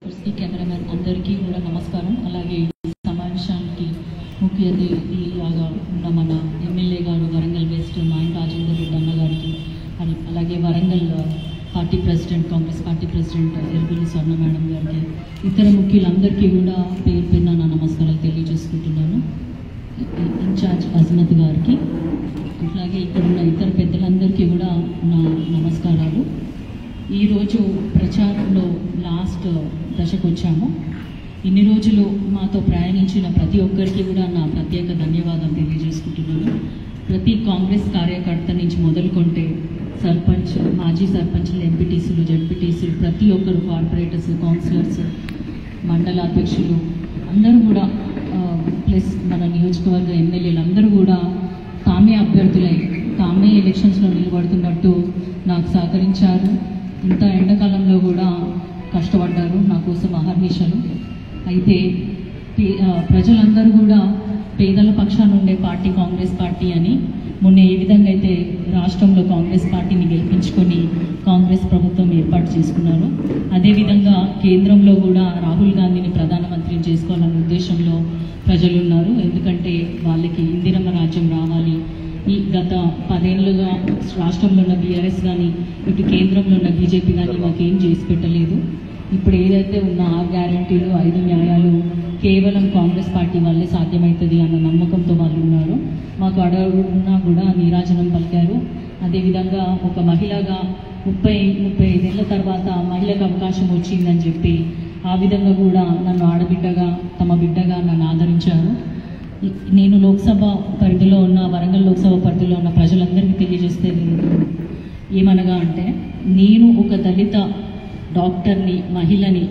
Cameraman అందరికీ కూడా నమస్కారం. అలాగే సమావేశానికి ముఖ్య అతిథిలాగా ఉన్న మన ఎమ్మెల్యే గారు వరంగల్ వెస్ట్ మాయం రాజేందర్ రెడ్డి అన్న గారికి, అలాగే Warangal party president Congress party president ఎల్బిలి స్వర్ణ మేడం గారికి, ఇతర ముఖ్యులందరికీ కూడా పేరు పేరున నా నమస్కారాలు తెలియజేసుకుంటున్నాను. ఇన్ఛార్జ్ అజ్మత్ గారికి, అలాగే ఇక్కడున్న ఇతర పెద్దలందరికీ కూడా నా నమస్కారాలు. ఈరోజు ప్రచారంలో లాస్ట్ దశకు వచ్చాము. ఇన్ని రోజులు మాతో ప్రయాణించిన ప్రతి ఒక్కరికి కూడా నా ప్రత్యేక ధన్యవాదాలు తెలియజేసుకుంటున్నాను. ప్రతి కాంగ్రెస్ కార్యకర్త నుంచి మొదలుకొంటే సర్పంచ్, మాజీ సర్పంచ్లు, ఎంపీటీసీలు, జడ్పీటీసీలు, ప్రతి ఒక్కరు, కార్పొరేటర్స్, కౌన్సిలర్స్, మండల అధ్యక్షులు అందరూ కూడా, ప్లస్ మన నియోజకవర్గ ఎమ్మెల్యేలు అందరూ కూడా తామే అభ్యర్థులై తామే ఎలక్షన్స్లో నిలబడుతున్నట్టు నాకు సహకరించారు. ఇంత ఎండాకాలంలో కూడా కష్టపడ్డారు నా కోసం అహర్నిశలు. అయితే ప్రజలందరూ కూడా పేదల పక్షాన ఉండే పార్టీ కాంగ్రెస్ పార్టీ అని మొన్న ఏ విధంగా అయితే రాష్ట్రంలో కాంగ్రెస్ పార్టీని గెలిపించుకొని కాంగ్రెస్ ప్రభుత్వం ఏర్పాటు చేసుకున్నారు, అదేవిధంగా కేంద్రంలో కూడా రాహుల్ గాంధీని ప్రధానమంత్రిని చేసుకోవాలనే ఉద్దేశంలో ప్రజలు ఉన్నారు. ఎందుకంటే వాళ్ళకి ఇందిరమ్మ రాజ్యం రావాలి. ఈ గత 10 ఏళ్ళుగా రాష్ట్రంలో ఉన్న బీఆర్ఎస్ కానీ ఇటు కేంద్రంలో ఉన్న బీజేపీ కానీ మాకేం చేసి పెట్టలేదు. ఇప్పుడు ఏదైతే ఉన్న 6 గ్యారంటీలు, 5 న్యాయాలు కేవలం కాంగ్రెస్ పార్టీ వల్లే సాధ్యమవుతుంది అన్న నమ్మకంతో వాళ్ళు ఉన్నారు. మాకు అడుగున్నా కూడా నీరాజనం పలికారు. అదేవిధంగా ఒక మహిళగా 35 ఏళ్ళ తర్వాత మహిళకు అవకాశం వచ్చిందని చెప్పి ఆ విధంగా కూడా నన్ను ఆడబిడ్డగా, తమ బిడ్డగా నన్ను ఆదరించారు. నేను లోక్సభ పరిధిలో ఉన్న, వరంగల్ లోక్సభ పరిధిలో ఉన్న ప్రజలందరికీ తెలియజేస్తే ఏమనగా అంటే, నేను ఒక దళిత డాక్టర్ని, మహిళని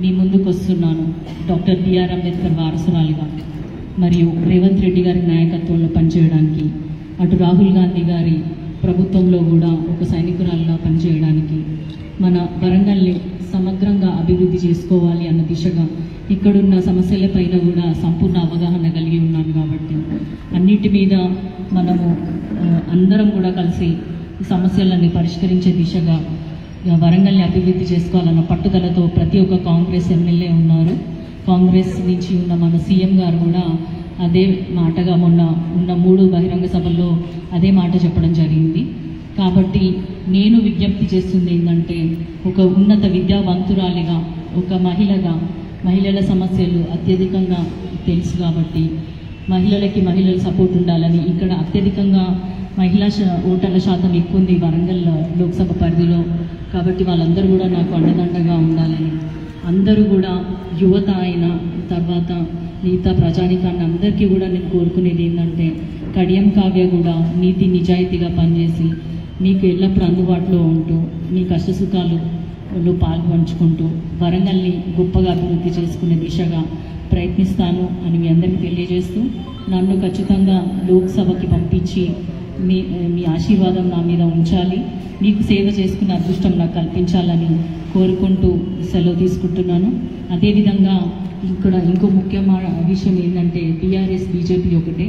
మీ ముందుకు వస్తున్నాను డాక్టర్ బిఆర్ అంబేద్కర్ వారసురాలిగా, మరియు రేవంత్ రెడ్డి గారి నాయకత్వంలో పనిచేయడానికి, అటు రాహుల్ గాంధీ గారి ప్రభుత్వంలో కూడా ఒక సైనికురాలుగా పనిచేయడానికి, మన వరంగల్ని సమగ్రంగా అభివృద్ధి చేసుకోవాలి అన్న దిశగా ఇక్కడున్న సమస్యలపైన కూడా సంపూర్ణ అవగాహన కలిగి ఉన్నాను. కాబట్టి అన్నిటి మీద మనము అందరం కూడా కలిసి సమస్యలన్నీ పరిష్కరించే దిశగా వరంగల్ని అభివృద్ధి చేసుకోవాలన్న పట్టుదలతో ప్రతి ఒక్క కాంగ్రెస్ ఎమ్మెల్యే ఉన్నారు. కాంగ్రెస్ నుంచి ఉన్న మన సీఎం గారు కూడా అదే మాటగా మొన్న ఉన్న 3 బహిరంగ సభల్లో అదే మాట చెప్పడం జరిగింది. కాబట్టి నేను విజ్ఞప్తి చేస్తుంది ఏంటంటే, ఒక ఉన్నత విద్యావంతురాలిగా, ఒక మహిళగా, మహిళల సమస్యలు అత్యధికంగా తెలుసు కాబట్టి మహిళల సపోర్ట్ ఉండాలని, ఇక్కడ అత్యధికంగా మహిళా ఓటర్ల శాతం ఎక్కువ ఉంది వరంగల్ లోక్సభ పరిధిలో. కాబట్టి వాళ్ళందరూ కూడా నాకు అండదండగా ఉండాలని, అందరూ కూడా యువత అయిన తర్వాత మిగతా ప్రజానికాన్ని అందరికీ కూడా నేను కోరుకునేది ఏంటంటే, కడియం కావ్య కూడా నీతి నిజాయితీగా పనిచేసి మీకు ఎల్లప్పుడూ అందుబాటులో ఉంటూ మీ కష్టసుఖాలలో పాల్పంచుకుంటూ వరంగల్ని గొప్పగా అభివృద్ధి చేసుకునే దిశగా ప్రయత్నిస్తాను అని మీ అందరికీ తెలియజేస్తూ, నన్ను ఖచ్చితంగా లోక్సభకి పంపించి మీ ఆశీర్వాదం నా మీద ఉంచాలి, మీకు సేవ చేసుకునే అదృష్టం నాకు కల్పించాలని కోరుకుంటూ సెలవు తీసుకుంటున్నాను. అదేవిధంగా ఇక్కడ ఇంకో ముఖ్యమైన విషయం ఏంటంటే, టీఆర్ఎస్ బీజేపీ ఒకటే.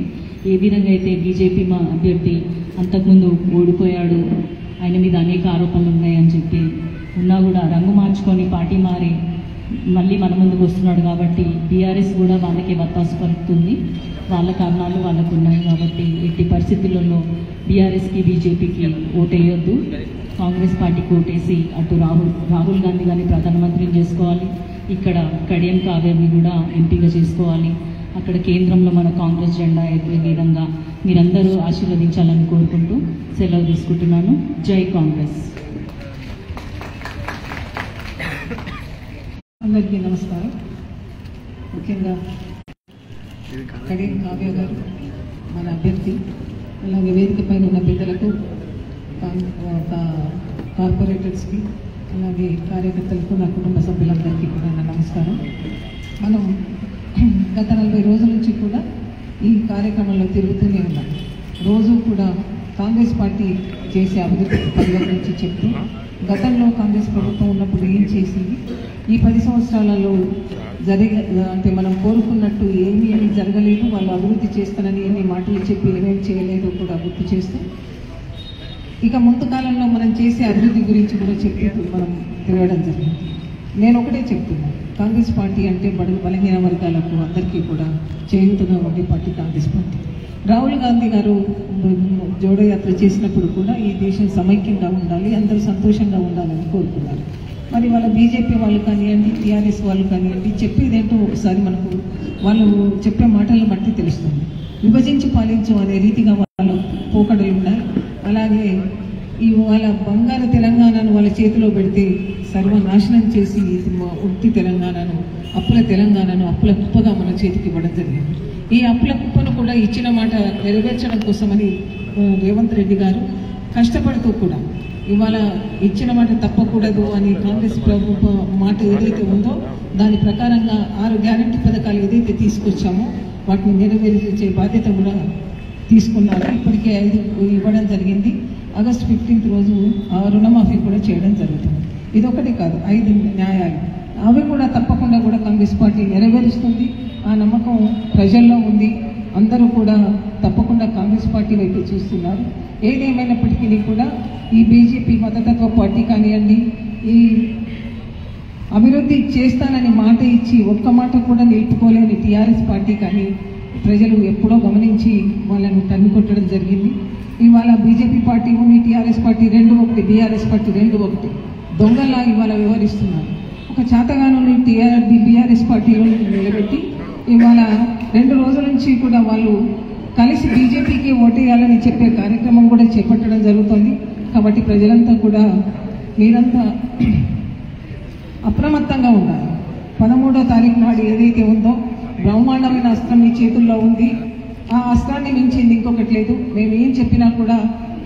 ఏ విధంగా అయితే బీజేపీ మా అభ్యర్థి అంతకుముందు ఓడిపోయాడు, ఆయన మీద అనేక ఆరోపణలు ఉన్నాయని చెప్పి ఉన్నా కూడా రంగు మార్చుకొని పార్టీ మారి మళ్ళీ మన ముందుకు వస్తున్నాడు. కాబట్టి బీఆర్ఎస్ కూడా వాళ్ళకి వత్తాసు పలుకుతుంది. వాళ్ళ కారణాలు వాళ్ళకు ఉన్నాయి. కాబట్టి ఎట్టి పరిస్థితులలో బీఆర్ఎస్కి, బీజేపీకి ఓటేయొద్దు, కాంగ్రెస్ పార్టీకి ఓటేసి అటు రాహుల్ గాంధీ గారిని ప్రధానమంత్రిని చేసుకోవాలి, ఇక్కడ కడియం కావ్యాన్ని కూడా ఎంపీగా చేసుకోవాలి, అక్కడ కేంద్రంలో మన కాంగ్రెస్ జెండా ఎత్తే విధంగా మీరందరూ ఆశీర్వదించాలని కోరుకుంటూ సెలవు తీసుకుంటున్నాను. జై కాంగ్రెస్. అందరికీ నమస్కారం. ముఖ్యంగా కడియం కావ్య గారు మన అభ్యర్థి, అలాగే వేదిక పైన ఉన్న పెద్దలకు, కార్పొరేటర్స్కి, అలాగే కార్యకర్తలకు, నా కుటుంబ సభ్యులందరికీ కూడా నా నమస్కారం. మనం గత 40 రోజుల నుంచి కూడా ఈ కార్యక్రమంలో తిరుగుతూనే ఉన్నాం. రోజు కూడా కాంగ్రెస్ పార్టీ చేసే అభివృద్ధి పనుల గురించి చెప్తూ, గతంలో కాంగ్రెస్ ప్రభుత్వం ఉన్నప్పుడు ఏం చేసింది, ఈ 10 సంవత్సరాలలో అంటే మనం కోరుకున్నట్టు ఏమీ జరగలేదు, వాళ్ళు అభివృద్ధి చేస్తానని ఎన్ని మాటలు చెప్పి ఏమేమి చేయలేదో కూడా గుర్తు చేస్తూ, ఇక ముందు కాలంలో మనం చేసే అభివృద్ధి గురించి కూడా చెప్పి మనం తిరగడం జరిగింది. నేను ఒకటే చెప్తున్నాను, కాంగ్రెస్ పార్టీ అంటే బలహీన వర్గాలకు అందరికీ కూడా చేయూతగా ఉండే పార్టీ కాంగ్రెస్ పార్టీ. రాహుల్ గాంధీ గారు జోడో యాత్ర చేసినప్పుడు కూడా ఈ దేశం సమైక్యంగా ఉండాలి, అందరూ సంతోషంగా ఉండాలని కోరుకున్నారు. మరి వాళ్ళ బీజేపీ వాళ్ళు కానివ్వండి, టీఆర్ఎస్ వాళ్ళు కానివ్వండి, చెప్పేదేంటో ఒకసారి మనకు వాళ్ళు చెప్పే మాటలను బట్టి తెలుస్తుంది. విభజించి పాలించు అనే రీతిగా వాళ్ళు పోకడలు ఉన్నాయి. అలాగే ఈ వాళ్ళ బంగారు తెలంగాణను వాళ్ళ చేతిలో పెడితే సర్వనాశనం చేసి ఉత్తి తెలంగాణను, అప్పుల తెలంగాణను అప్పుల కుప్పగా మన చేతికి ఇవ్వడం జరిగింది. ఈ అప్పుల కుప్పను కూడా ఇచ్చిన మాట నెరవేర్చడం కోసమని రేవంత్ రెడ్డి గారు కష్టపడుతూ కూడా ఇవాళ ఇచ్చిన మాట తప్పకూడదు అని కాంగ్రెస్ ప్రభుత్వ మాట ఏదైతే ఉందో దాని ప్రకారంగా 6 గ్యారెంటీ పథకాలు ఏదైతే తీసుకొచ్చామో వాటిని నెరవేర్చే బాధ్యత కూడా తీసుకున్నారు. ఇప్పటికే 5 ఇవ్వడం జరిగింది. ఆగస్టు 15 రోజు రుణమాఫీ కూడా చేయడం జరుగుతుంది. ఇదొకటి కాదు, 5 న్యాయాలు అవి కూడా తప్పకుండా కూడా కాంగ్రెస్ పార్టీ నెరవేరుస్తుంది. ఆ నమ్మకం ప్రజల్లో ఉంది. అందరూ కూడా తప్పకుండా కాంగ్రెస్ పార్టీ వైపు చూస్తున్నారు. ఏదేమైనప్పటికీ కూడా ఈ బీజేపీ మతతత్వ పార్టీ కానివ్వండి, ఈ అభివృద్ధి చేస్తానని మాట ఇచ్చి ఒక్క మాట కూడా నిలుపుకోలేని టీఆర్ఎస్ పార్టీ కానీ ప్రజలు ఎప్పుడో గమనించి వాళ్ళని తన్నుకొట్టడం జరిగింది. ఇవాళ బీజేపీ పార్టీ ఉంది, టీఆర్ఎస్ పార్టీ 2 ఒకటి, బీఆర్ఎస్ పార్టీ 2 ఒకటి దొంగలా ఇవాళ వ్యవహరిస్తున్నారు. ఒక చేతగాను బీఆర్ఎస్ పార్టీలో నిలబెట్టి ఇవాళ 2 రోజుల నుంచి కూడా వాళ్ళు కలిసి బీజేపీకి ఓటేయాలని చెప్పే కార్యక్రమం కూడా చేపట్టడం జరుగుతుంది. కాబట్టి ప్రజలంతా కూడా మీరంతా అప్రమత్తంగా ఉండాలి. 13వ తారీఖు నాడు ఏదైతే ఉందో బ్రహ్మాండమైన అస్త్రం మీ చేతుల్లో ఉంది. ఆ అస్త్రాన్ని మించింది ఇంకొకటి లేదు. మేము ఏం చెప్పినా కూడా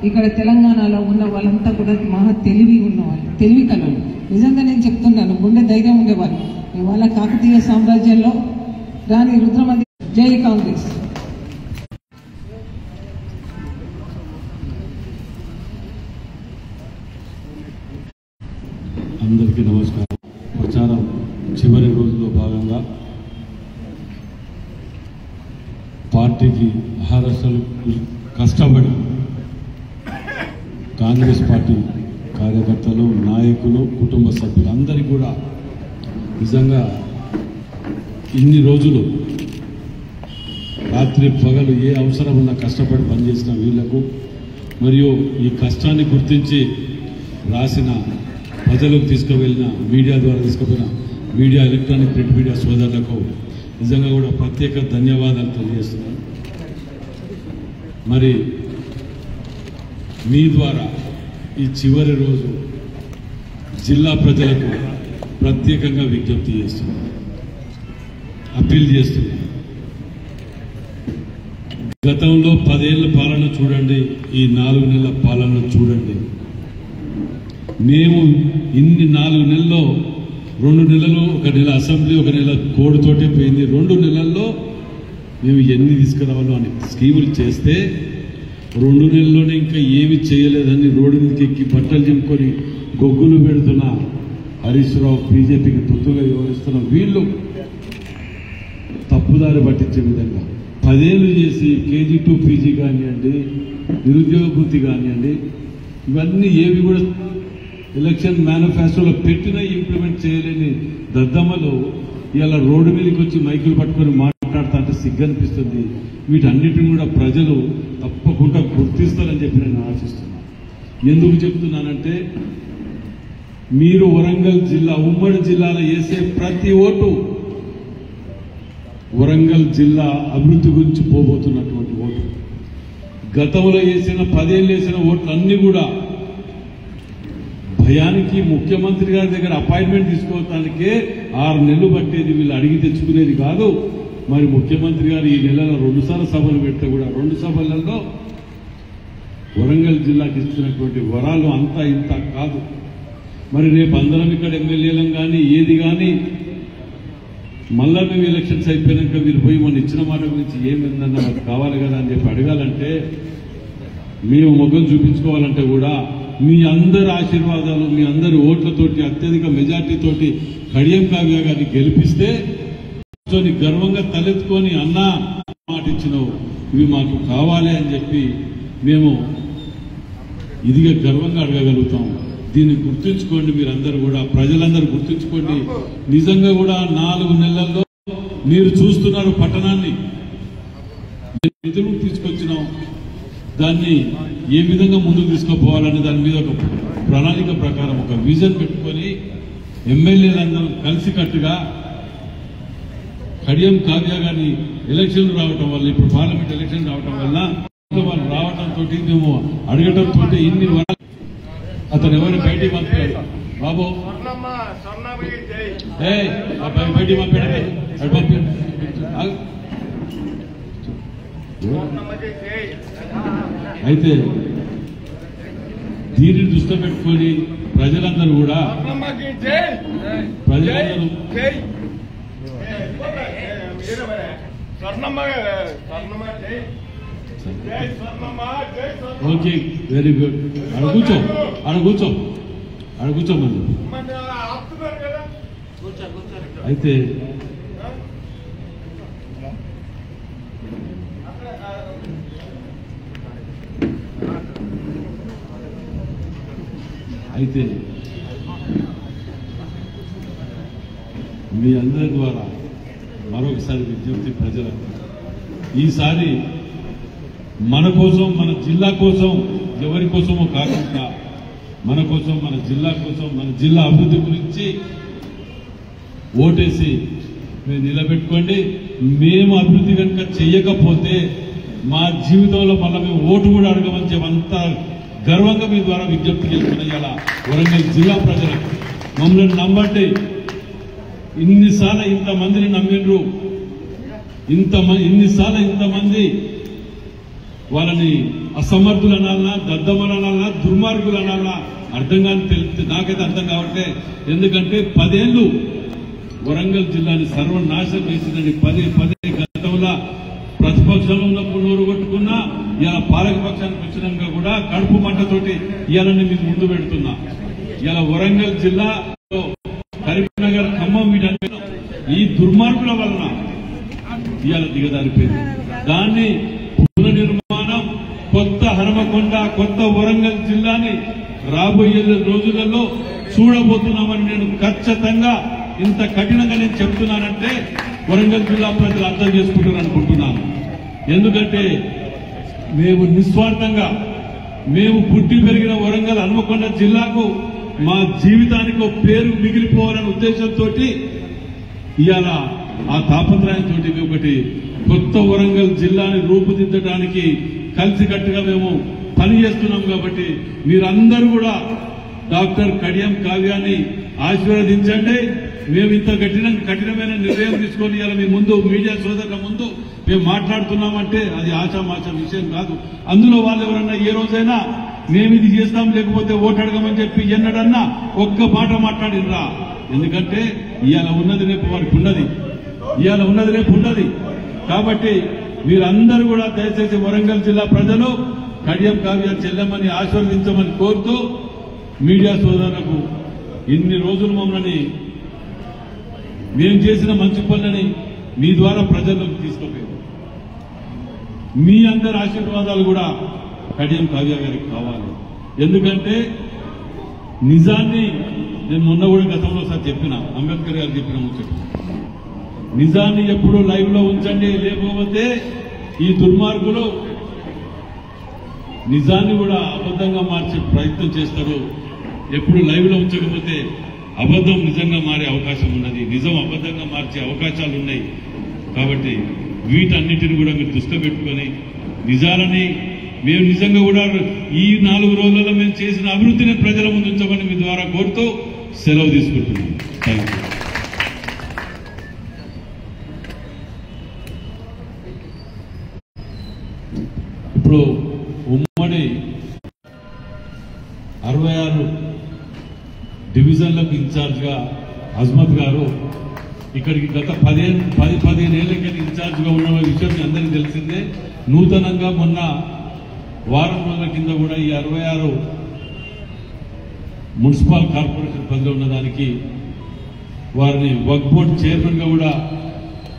ఇక్కడ తెలంగాణలో ఉన్న వాళ్ళంతా కూడా మహా తెలివి ఉన్నవాళ్ళు, తెలివి కలలు. నిజంగా నేను చెప్తున్నాను, గుండె ధైర్యం ఉండేవాళ్ళు. ఇవాళ కాకతీయ సామ్రాజ్యంలో రాణి రుద్రమది. జై కాంగ్రెస్. అందరికీ నమస్కారం. ప్రచారం చివరి రోజులో భాగంగా పార్టీకి అహర్నిశలు కష్టపడి కాంగ్రెస్ పార్టీ కార్యకర్తలు, నాయకులు, కుటుంబ సభ్యులు అందరికీ కూడా నిజంగా ఇన్ని రోజులు రాత్రి పగలు ఏ అవసరం ఉన్నా కష్టపడి పనిచేసిన వీళ్లకు, మరియు ఈ కష్టాన్ని గుర్తించి రాసిన ప్రజలకు తీసుకువెళ్ళిన మీడియా ద్వారా తీసుకుపోయిన మీడియా, ఎలక్ట్రానిక్ ప్రింట్ మీడియా సోదరులకు నిజంగా కూడా ప్రత్యేక ధన్యవాదాలు తెలియజేస్తున్నాను. మరి మీ ద్వారా ఈ చివరి రోజు జిల్లా ప్రజలకు ప్రత్యేకంగా విజ్ఞప్తి చేస్తున్నాను, అప్పీల్ చేస్తున్నాను. గతంలో 10 ఏళ్ల పాలన చూడండి, ఈ 4 నెలల పాలన చూడండి. మేము ఇన్ని 4 నెలల్లో 2 నెలలు, 1 నెల అసెంబ్లీ, 1 నెల కోడ్తోటే పోయింది. 2 నెలల్లో మేము ఎన్ని తీసుకురావాలో అని స్కీములు చేస్తే 2 నెలల్లోనే ఇంకా ఏమి చేయలేదని రోడ్డు మీదకి ఎక్కి బట్టలు చింపుకొని గొగ్గులు పెడుతున్న హరీష్ రావు, బీజేపీకి తొత్తుగా వ్యవహరిస్తున్న వీళ్ళు తప్పుదారి పట్టించే విధంగా 10 ఏళ్ళు చేసి KG2 PG కానివ్వండి, నిరుద్యోగ వృత్తి కానివ్వండి, ఇవన్నీ ఏవి కూడా ఎలక్షన్ మేనిఫెస్టోలో పెట్టినా ఇంప్లిమెంట్ చేయలేని దద్దమ్మలు ఇలా రోడ్డు మీదకి వచ్చి మైకులు పట్టుకొని మాట్లాడుతా అంటే సిగ్గనిపిస్తుంది. వీటన్నిటిని కూడా ప్రజలు తప్పకుండా గుర్తిస్తారని చెప్పి నేను ఆశిస్తున్నాను. ఎందుకు చెప్తున్నానంటే మీరు వరంగల్ జిల్లా, ఉమ్మడి జిల్లాలో వేసే ప్రతి ఓటు వరంగల్ జిల్లా అభివృద్ధి గురించి పోబోతున్నటువంటి ఓటు. గతంలో వేసిన 10 ఏళ్ళు వేసిన ఓట్లు అన్ని కూడా భయానికి ముఖ్యమంత్రి గారి దగ్గర అపాయింట్మెంట్ తీసుకోవడానికే 6 నెలలు పట్టేది. వీళ్ళు అడిగి తెచ్చుకునేది కాదు. మరి ముఖ్యమంత్రి గారు ఈ నెలలో 2 సార్లు సభలు పెడితే కూడా 2 సభలలో వరంగల్ జిల్లాకి ఇస్తున్నటువంటి వరాలు అంతా ఇంత కాదు. మరి రేపు అందరం ఇక్కడ ఎమ్మెల్యేలం కానీ ఏది కానీ మళ్ళా మేము ఎలక్షన్స్ అయిపోయాక మీరు పోయి మన ఇచ్చిన మాట గురించి ఏమైందన్నా మాకు కావాలి కదా అని చెప్పి అడగాలంటే, మేము మొగ్గం చూపించుకోవాలంటే కూడా మీ అందరి ఆశీర్వాదాలు, మీ అందరి ఓట్లతోటి అత్యధిక మెజార్టీతోటి కడియం కావ్య గారిని గెలిపిస్తే గర్వంగా తలెత్తుకొని అన్నా మాట ఇచ్చినావు, ఇవి మాకు కావాలి అని చెప్పి మేము ఇదిగా గర్వంగా అడగగలుగుతాం. దీన్ని గుర్తుంచుకోండి, మీరందరూ కూడా ప్రజలందరూ గుర్తుంచుకోండి. నిజంగా కూడా 4 నెలల్లో మీరు చూస్తున్నారు పట్టణాన్ని నిధులు తీసుకొచ్చినాం, దాన్ని ఏ విధంగా ముందుకు తీసుకుపోవాలని దాని మీద ఒక ప్రణాళిక ప్రకారం ఒక విజన్ పెట్టుకొని ఎమ్మెల్యేలందరూ కలిసికట్టుగా కడియం కావ్య గారిని ఎలక్షన్లు రావటం వల్ల, ఇప్పుడు పార్లమెంట్ ఎలక్షన్ రావటం వల్ల వాళ్ళు రావడంతో మేము అడగటంతో ఇన్ని అతను ఎవరు బయటికి పంపాడు బాబు, బయటికి పంపాడు అయితే దీనిని దృష్టిలో పెట్టుకొని ప్రజలందరూ కూడా ఓకే, వెరీ గుడ్. ఆడ కూర్చోమని అయితే అయితే మీ అందరి ద్వారా మరొకసారి విజ్ఞప్తి ప్రజలకు, ఈసారి మన కోసం, మన జిల్లా కోసం, ఎవరి కోసమో కాకుండా మన కోసం, మన జిల్లా కోసం, మన జిల్లా అభివృద్ధి గురించి ఓటేసి మీరు నిలబెట్టుకోండి. మేము అభివృద్ధి కనుక చెయ్యకపోతే మా జీవితంలో మళ్ళీ మేము ఓటు కూడా అడగమని చెప్పంతా గర్వంగా మీ ద్వారా విజ్ఞప్తి చేస్తున్నాయి. ఇలా వరంగల్ జిల్లా ప్రజలకు మమ్మల్ని నమ్మండి. ఇన్నిసార్లు ఇంతమందిని నమ్మిండ్రు, ఇన్నిసార్లు ఇంతమంది వాళ్ళని అసమర్థులు అనాలన్నా, దద్దమ్మలు అనాలన్నా, దుర్మార్గులు అనాలన్నా అర్థం కాని నాకైతే అర్థం కావట్లే. ఎందుకంటే 10 ఏళ్లు వరంగల్ జిల్లాని సర్వనాశనం చేసిందని పదే గతంలో ప్రతిపక్షంలో ఉన్నప్పుడు నోరు కొట్టుకున్నా, ఇలా పాలకపక్షానికి వచ్చినాక కూడా కడుపు మంటతోటి ఇవాళని మీకు ముందు పెడుతున్నా. ఇలా వరంగల్ జిల్లాలో కరీంనగర్, ఖమ్మం వీటన్ని ఈ దుర్మార్గుల వలన ఇవాళ దిగజారిపోయింది. దాన్ని పునర్నిర్మాణం, కొత్త హనుమకొండ, కొత్త వరంగల్ జిల్లాని రాబోయే రోజులలో చూడబోతున్నామని నేను ఖచ్చితంగా ఇంత కఠినంగా నేను చెప్తున్నానంటే వరంగల్ జిల్లా ప్రజలు అర్థం చేసుకుంటారు అనుకుంటున్నాను. ఎందుకంటే మేము నిస్వార్థంగా, మేము పుట్టి పెరిగిన వరంగల్ హనుమకొండ జిల్లాకు మా జీవితానికి ఒక పేరు మిగిలిపోవాలనే ఉద్దేశంతో ఇవాళ ఆ తాపత్రయంతో ఒకటి కొత్త వరంగల్ జిల్లాని రూపుదిద్దడానికి కలిసికట్టుగా మేము పనిచేస్తున్నాం. కాబట్టి మీరందరూ కూడా డాక్టర్ కడియం కావ్యాన్ని ఆశీర్వదించండి. మేము ఇంత కఠినమైన నిర్ణయం తీసుకొని ఇలా మీ ముందు, మీడియా సోదరుల ముందు మేము మాట్లాడుతున్నామంటే అది ఆశామాషా విషయం కాదు. అందులో వాళ్ళు ఎవరన్నా ఏ రోజైనా మేము ఇది చేస్తాం, లేకపోతే ఓటు అడగమని చెప్పి ఎన్నడన్నా ఒక్క మాట మాట్లాడినరా? ఎందుకంటే ఇవాళ ఉన్నది రేపు వారికి ఉన్నది, ఇవాళ ఉన్నది రేపు ఉన్నది. కాబట్టి మీరందరూ కూడా దయచేసి వరంగల్ జిల్లా ప్రజలు కడియం కావ్య చెల్లెమ్మని ఆశీర్వదించమని కోరుతూ, మీడియా సోదరులకు ఇన్ని రోజులు మమ్మల్ని మేము చేసిన మంచి పనులని మీ ద్వారా ప్రజల్లోకి తీసుకుపోయారు. మీ అందరి ఆశీర్వాదాలు కూడా కడియం కావ్య గారికి కావాలి. ఎందుకంటే నిజాన్ని నేను మొన్న కూడా గతంలో సార్ చెప్పిన, అంబేద్కర్ గారు చెప్పిన ముచ్చట, నిజాన్ని ఎప్పుడు లైవ్ లో ఉంచండి, లేకపోతే ఈ దుర్మార్గులు నిజాన్ని కూడా అబద్ధంగా మార్చే ప్రయత్నం చేస్తారు. ఎప్పుడు లైవ్ లో ఉంచకపోతే అబద్ధం నిజంగా మారే అవకాశం ఉన్నది, నిజం అబద్ధంగా మార్చే అవకాశాలు ఉన్నాయి. కాబట్టి వీటన్నిటిని కూడా మీరు దృష్టిలో పెట్టుకొని నిజాలని మేము నిజంగా కూడా ఈ 4 రోజులలో మేము చేసిన అభివృద్ధిని ప్రజల ముందు ఉంచమని మీ ద్వారా కోరుతూ సెలవు తీసుకుంటున్నాం. Thank you. ఇప్పుడు ఉమ్మడి 66 డివిజన్లకు ఇన్ఛార్జ్గా అజ్మత్ గారు ఇక్కడికి గత 15 ఏళ్లకి ఇన్ఛార్జ్గా ఉన్న విషయం మీ అందరికీ తెలిసిందే. నూతనంగా మొన్న వారం రోజుల కింద కూడా ఈ 66 మున్సిపల్ కార్పొరేషన్ పనిలో ఉన్నదానికి వారిని వక్ఫ్ బోర్డ్ చైర్మన్ గా కూడా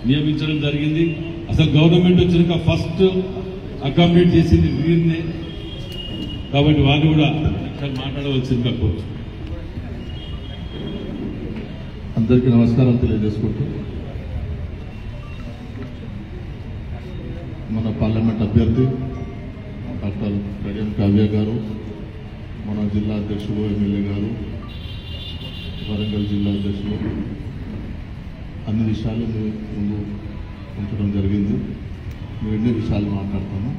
నియమించడం జరిగింది. అసలు గవర్నమెంట్ వచ్చినాక ఫస్ట్ అకామిడేట్ చేసింది వీరినే. కాబట్టి వారిని కూడా మాట్లాడవలసిందిగా కోరుతున్నాను. అందరికీ నమస్కారం తెలియజేసుకుంటూ మన పార్లమెంట్ అభ్యర్థి డాక్టర్ కడియం కావ్య గారు, మన జిల్లా అధ్యక్షులు ఎమ్మెల్యే గారు, వరంగల్ జిల్లా అధ్యక్షులు అన్ని విషయాలు ముందు ఉంచడం జరిగింది. మేము ఎన్ని విషయాలు మాట్లాడతాము.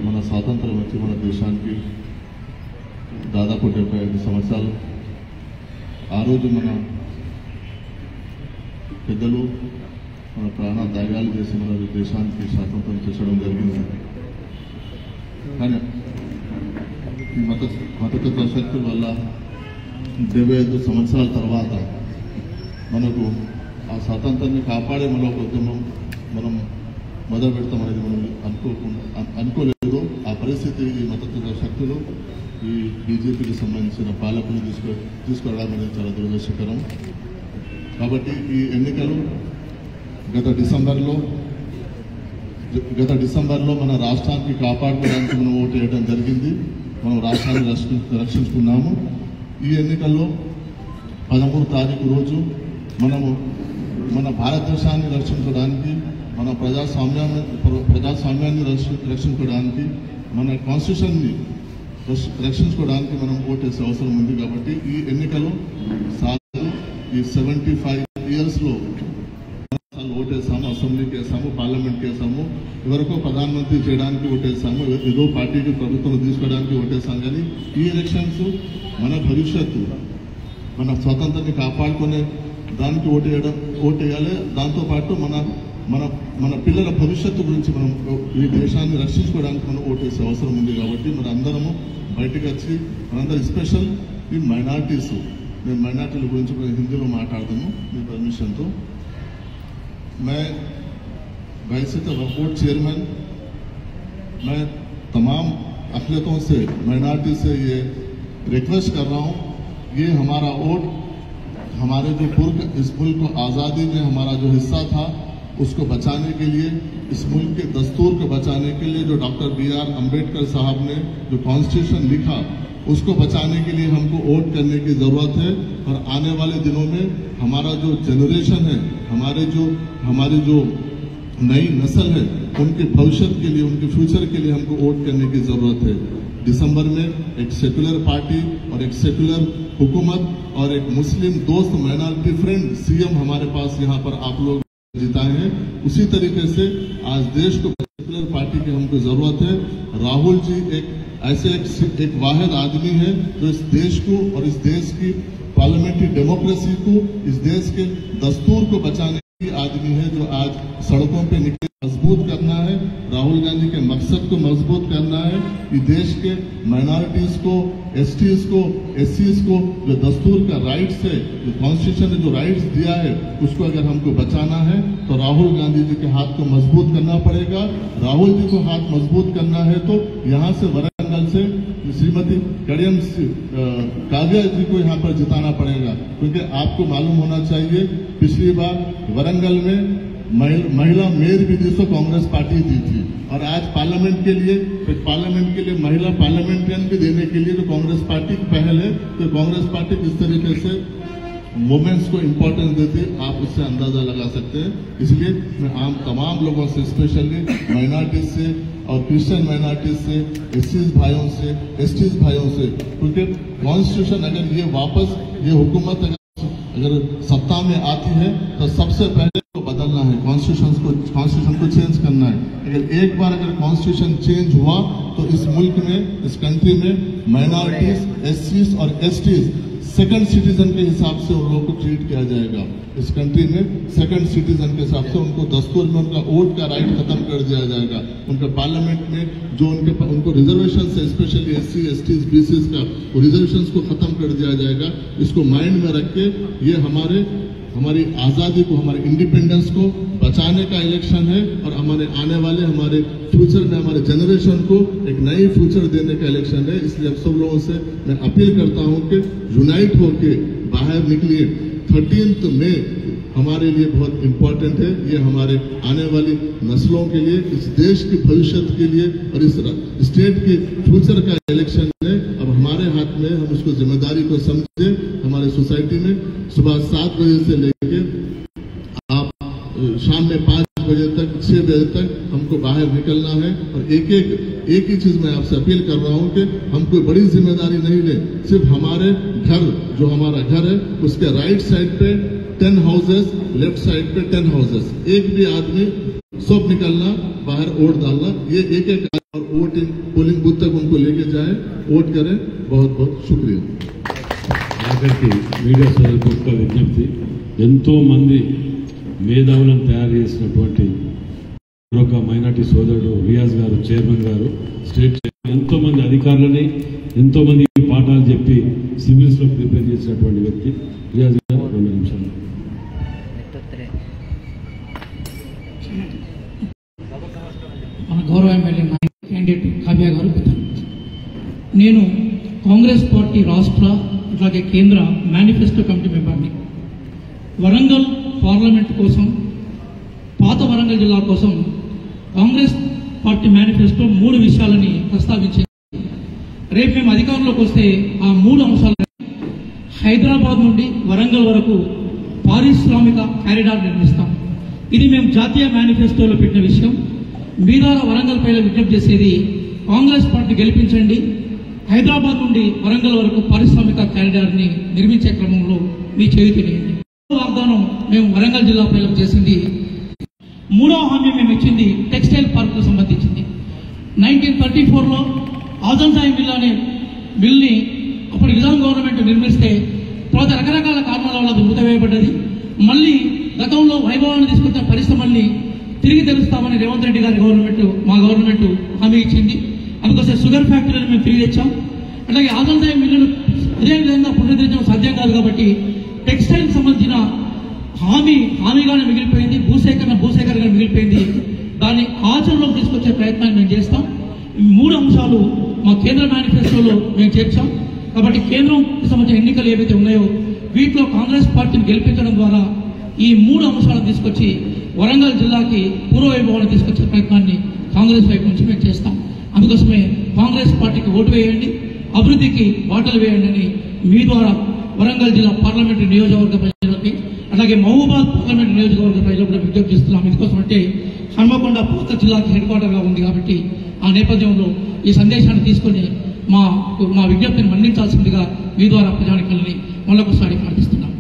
మన స్వాతంత్రం వచ్చి మన దేశానికి దాదాపు 75 సంవత్సరాలు. ఆ రోజు మన పెద్దలు మన ప్రాణ త్యాగాలు చేసి మన దేశానికి స్వాతంత్రం తెచ్చడం జరిగింది. కానీ ఈ మతతత్వ శక్తుల వల్ల 75 సంవత్సరాల తర్వాత మనకు ఆ స్వాతంత్రాన్ని కాపాడే మన ఒక ఉద్యమం మనం మొదలు పెడతామనేది మనం అనుకోలేదు. ఆ పరిస్థితి ఈ మతతత్వ శక్తులు ఈ బీజేపీకి సంబంధించిన పాలకులు తీసుకురావడం అనేది చాలా దురదృష్టకరం. కాబట్టి ఈ ఎన్నికలు గత డిసెంబర్లో మన రాష్ట్రానికి కాపాడుకోవడానికి మనం ఓటు వేయడం జరిగింది. మనం రాష్ట్రాన్ని రక్షించుకున్నాము. ఈ ఎన్నికల్లో 13వ తారీఖు రోజు మనము మన భారతదేశాన్ని రక్షించడానికి, మన ప్రజాస్వామ్యాన్ని రక్షించుకోవడానికి, మన కాన్స్టిట్యూషన్ని రక్షించుకోవడానికి మనం ఓటేసే అవసరం ఉంది. కాబట్టి ఈ ఎన్నికలు సార్లు ఈ 75 ఇయర్స్లో ఓటేసాము, అసెంబ్లీకి వేసాము, పార్లమెంట్కి వేసాము, ఎవరికో ప్రధానమంత్రి చేయడానికి ఓటేసాము, ఏదో పార్టీకి ప్రభుత్వం తీసుకోవడానికి ఓటేసాం. కానీ ఈ ఎలక్షన్స్ మన భవిష్యత్తు, మన స్వాతంత్రాన్ని కాపాడుకునే దానికి ఓటేయాలి. దాంతోపాటు మన పిల్లల భవిష్యత్తు గురించి మనం ఈ దేశాన్ని రక్షించుకోవడానికి మనం ఓటేసే అవసరం ఉంది. కాబట్టి మన అందరము బయటకు వచ్చి మనందరూ స్పెషల్ ఈ మైనార్టీస్, నేను మైనార్టీల గురించి హిందీలో మాట్లాడతాను మీ పర్మిషన్తో. मैं वैसे तो वकोट चेयरमैन, मैं तमाम अक़लियतों से, माइनॉरिटी से ये रिक्वेस्ट कर रहा हूँ, ये हमारा वोट हमारे जो इस मुल्क को आज़ादी में हमारा जो हिस्सा था उसको बचाने के लिए, इस मुल्क के दस्तूर को बचाने के लिए, जो डॉक्टर BR अम्बेडकर साहब ने जो कॉन्स्टिट्यूशन लिखा उसको बचाने के लिए हमको वोट करने की ज़रूरत है। और आने वाले दिनों में हमारा जो जनरेशन है, हमारी जो नई नस्ल है, उनके भविष्य के लिए, उनके फ्यूचर के लिए हमको वोट करने की ज़रूरत है। दिसंबर में एक सेकुलर पार्टी और एक सेकुलर हुकूमत और एक मुस्लिम दोस्त माइनॉरिटी फ्रेंड CM हमारे पास यहाँ पर आप लोग जिताए हैं। उसी तरीके से आज देश को सेकुलर पार्टी की हमको ज़रूरत है। राहुल जी एक वाहिद आदमी है जो इस देश को और इस देश की पार्लियामेंट्री डेमोक्रेसी को, इस देश के दस्तूर को बचाने की आदमी है, जो आज सड़कों पे निकले मजबूत करना है, राहुल गांधी के मकसद को मजबूत करना है। इस देश के माइनॉरिटीज को, STs को, SCs को जो दस्तूर का राइट्स है, जो कॉन्स्टिट्यूशन ने जो राइट्स दिया है, उसको अगर हमको बचाना है तो राहुल गांधी जी के हाथ को मजबूत करना पड़ेगा। राहुल जी को हाथ मजबूत करना है तो यहाँ से वरंगल से श्रीमती कड़ियम काव्या जी को यहाँ पर जिताना पड़ेगा। क्योंकि आपको मालूम होना चाहिए, पिछली बार वरंगल में महिला मेयर भी जिसको कांग्रेस पार्टी दी थी, और आज पार्लियामेंट के लिए महिला पार्लियामेंट्रियन भी देने के लिए जो कांग्रेस पार्टी की पहल है, तो कांग्रेस पार्टी किस तरीके से वुमेन्स को इम्पोर्टेंस देती है आप उससे अंदाजा लगा सकते हैं। इसलिए मैं तमाम लोगों से, स्पेशली माइनॉरिटीज से और क्रिश्चियन माइनॉरिटीज से, SCs भाइयों से, STs भाइयों से, क्योंकि कॉन्स्टिट्यूशन अगर ये वापस ये हुकूमत अगर सत्ता में आती है तो सबसे पहले तो बदलना है, कॉन्स्टिट्यूशन को चेंज करना है। अगर एक बार कॉन्स्टिट्यूशन चेंज हुआ तो इस मुल्क में, इस कंट्री में माइनॉरिटीज, SCs और STs सेकंड सिटीजन के हिसाब से उन लोगों को ट्रीट किया जाएगा। इस कंट्री में सेकंड सिटीजन के हिसाब से उनको दस्तूर में उनका वोट का राइट खत्म कर दिया जाएगा। उनके पार्लियामेंट में जो उनको रिजर्वेशन है, स्पेशली SC, STs, BCs का रिजर्वेशन को खत्म कर दिया जाएगा। इसको माइंड में रख के ये हमारी आज़ादी को, हमारे इंडिपेंडेंस को बचाने का इलेक्शन है, और हमारे आने वाले हमारे फ्यूचर में हमारे जनरेशन को एक नई फ्यूचर देने का इलेक्शन है। इसलिए अब सब लोगों से मैं अपील करता हूं कि यूनाइट होके बाहर निकलिए। 13 मई हमारे लिए बहुत इम्पोर्टेंट है। ये हमारे आने वाली नस्लों के लिए, इस देश के भविष्य के लिए और इस स्टेट के फ्यूचर का इलेक्शन है। अब हमारे हाथ में, हम उसको जिम्मेदारी को समझे हमारे सोसाइटी में सुबह 7 बजे से लेके आप शाम में 5 बजे तक 6 बजे तक हमको बाहर निकलना है। और एक ही चीज मैं आपसे अपील कर रहा हूँ कि हम कोई बड़ी जिम्मेदारी नहीं ले, सिर्फ हमारे घर, जो हमारा घर है उसके राइट साइड पे 10 हाउसेस, लेफ्ट साइड पे 10 हाउसेस, एक भी आदमी सब निकलना, बाहर वोट डालना, ये एक और वोटिंग पोलिंग बूथ तक उनको लेके जाए, वोट करें। बहुत बहुत शुक्रिया। ఆఖరికి మీడియా సోదరులకు ఒక విజ్ఞప్తి, ఎంతో మంది మేధావులను తయారు చేసినటువంటి మరొక మైనార్టీ సోదరుడు రియాజ్ గారు, చైర్మన్ గారు, స్టేట్ చైర్మన్, ఎంతో మంది అధికారులని ఎంతో మంది పాఠాలు చెప్పి సివిల్స్ లో ప్రిపేర్ చేసినటువంటి వ్యక్తి రియాజ్ గారు. 2 నిమిషాలు. మన గౌరవ ఎమ్మెల్యే క్యాండిడేట్ కావ్య గారు, నేను కాంగ్రెస్ పార్టీ రాష్ట్ర అలాగే కేంద్ర మేనిఫెస్టో కమిటీ మెంబర్ని. వరంగల్ పార్లమెంట్ కోసం, పాత వరంగల్ జిల్లా కోసం కాంగ్రెస్ పార్టీ మేనిఫెస్టో 3 విషయాలని ప్రస్తావించింది. రేపు మేము అధికారంలోకి వస్తే ఆ 3 అంశాలు, హైదరాబాద్ నుండి వరంగల్ వరకు పారిశ్రామిక కారిడార్ నిర్మిస్తాం. ఇది మేము జాతీయ మేనిఫెస్టోలో పెట్టిన విషయం. మీ ద్వారా వరంగల్ పైన విజ్ఞప్తి చేసేది, కాంగ్రెస్ పార్టీ గెలిపించండి, హైదరాబాద్ నుండి వరంగల్ వరకు పారిశ్రామిక కారిడార్ని నిర్మించే క్రమంలో మీ చేయుతనేయండి. వాగ్దానం మేము వరంగల్ జిల్లా ప్రజలకు చేసింది. 3వ హామీ మేము ఇచ్చింది టెక్స్టైల్ పార్క్కు సంబంధించింది. 1934లో ఆజం సాయి మిల్ అనే మిల్ని అప్పుడు నిజాం గవర్నమెంట్ నిర్మిస్తే తర్వాత రకరకాల కారణాల వల్ల అది మూతవేయబడ్డది. మళ్ళీ గతంలో వైభవాన్ని తీసుకొచ్చిన పరిశ్రమల్ని తిరిగి తెరుస్తామని రేవంత్ రెడ్డి గారి గవర్నమెంట్, మా గవర్నమెంట్ హామీ ఇచ్చింది. అందుకోసం షుగర్ ఫ్యాక్టరీని మేము తిరిగి తెచ్చాం. అలాగే ఆజం సాయి మిల్లును అదే విధంగా పునరుద్ధరించడం సాధ్యం కాదు కాబట్టి టెక్స్టైల్కి సంబంధించిన హామీగానే మిగిలిపోయింది, భూసేకరణ మిగిలిపోయింది. దాన్ని ఆచరణలోకి తీసుకొచ్చే ప్రయత్నాన్ని మేము చేస్తాం. ఈ 3 అంశాలు మా కేంద్ర మేనిఫెస్టోలో మేము చేర్చాం. కాబట్టి కేంద్రంకి సంబంధించిన ఎన్నికలు ఏవైతే ఉన్నాయో వీటిలో కాంగ్రెస్ పార్టీని గెలిపించడం ద్వారా ఈ 3 అంశాలను తీసుకొచ్చి వరంగల్ జిల్లాకి పూర్వవైభవాన్ని తీసుకొచ్చే ప్రయత్నాన్ని కాంగ్రెస్ వైపు నుంచి మేము చేస్తాం. అందుకోసమే కాంగ్రెస్ పార్టీకి ఓటు వేయండి, అభివృద్ధికి బాటలు వేయండి అని మీ ద్వారా వరంగల్ జిల్లా పార్లమెంటరీ నియోజకవర్గ ప్రజలకి, అలాగే మహబూబాద్ పార్లమెంటరీ నియోజకవర్గ ప్రజలకు కూడా విజ్ఞప్తి చేస్తున్నాం. ఇందుకోసం అంటే హన్మకొండ పాత జిల్లాకి హెడ్ క్వార్టర్గా ఉంది కాబట్టి ఆ నేపథ్యంలో ఈ సందేశాన్ని తీసుకొని మా విజ్ఞప్తిని మన్నించాల్సిందిగా మీ ద్వారా ప్రజానికల్ని మళ్ళొకసారి ప్రార్థిస్తున్నాం.